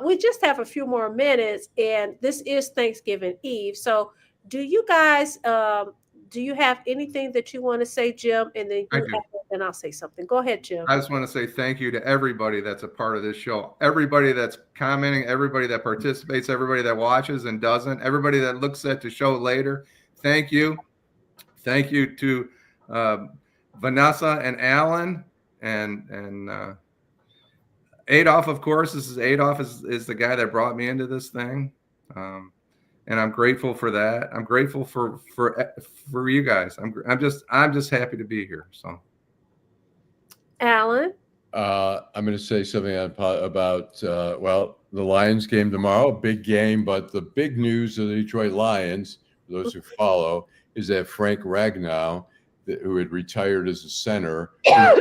we just have a few more minutes, and this is Thanksgiving Eve. So do you guys, do you have anything that you want to say, Jim? And then and I'll say something. Go ahead, Jim. I just want to say thank you to everybody that's a part of this show. Everybody that's commenting, everybody that participates, everybody that watches and doesn't, everybody that looks at the show later. Thank you. Thank you to Vanessa and Allan and Adolph, of course. Adolph is the guy that brought me into this thing. And I'm grateful for that. I'm grateful for you guys. I'm just happy to be here. So, Allan, I'm going to say something about the Lions game tomorrow. Big game, but the big news of the Detroit Lions, for those who follow, is that Frank Ragnow, who had retired as a center, a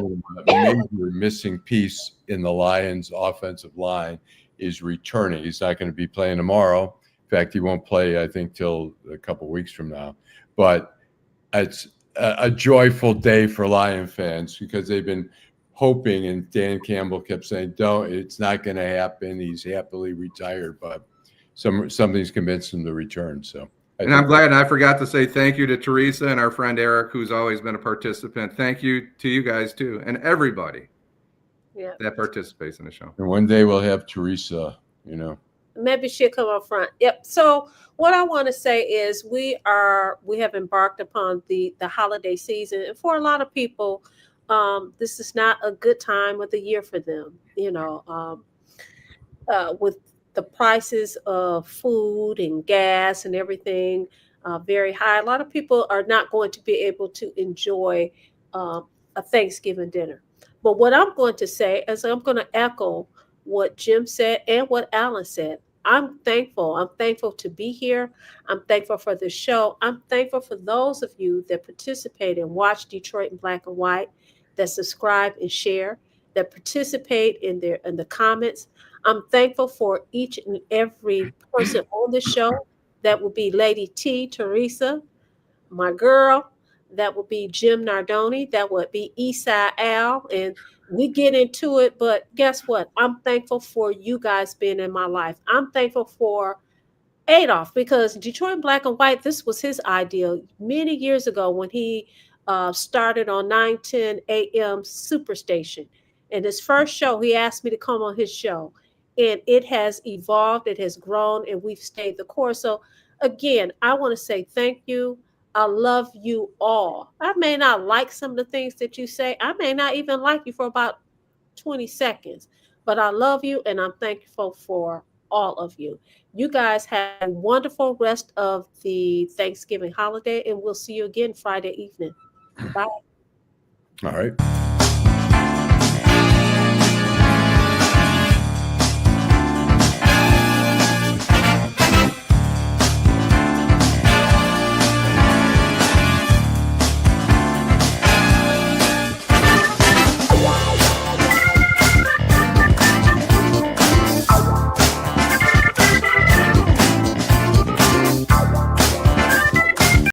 major missing piece in the Lions' offensive line, is returning. He's not going to be playing tomorrow. In fact, he won't play, I think, till a couple weeks from now. But it's a joyful day for Lion fans because they've been hoping, and Dan Campbell kept saying, it's not going to happen. He's happily retired, but something's convinced him to return. So, and I'm glad. And I forgot to say thank you to Teresa and our friend Eric, who's always been a participant. Thank you to you guys too, and everybody that participates in the show. And one day we'll have Teresa, Maybe she'll come up front. Yep. So what I want to say is we have embarked upon the holiday season, and for a lot of people, this is not a good time of the year for them. With the prices of food and gas and everything very high, a lot of people are not going to be able to enjoy a Thanksgiving dinner. But what I'm going to say is I'm going to echo what Jim said and what Allan said. I'm thankful. I'm thankful to be here. I'm thankful for the show. I'm thankful for those of you that participate and watch Detroit in Black and White, that subscribe and share, that participate in the comments. I'm thankful for each and every person on the show. That would be Lady T, Teresa, my girl. That would be Jim Nardone. That would be Eastside Al. And we get into it, but guess what? I'm thankful for you guys being in my life. I'm thankful for Adolph because Detroit Black and White, this was his idea many years ago when he started on 910 AM Superstation. And his first show, he asked me to come on his show. And it has evolved, it has grown, and we've stayed the course. So again, I want to say thank you. I love you all. I may not like some of the things that you say. I may not even like you for about 20 seconds, but I love you and I'm thankful for all of you. You guys have a wonderful rest of the Thanksgiving holiday, and we'll see you again Friday evening. Bye. All right.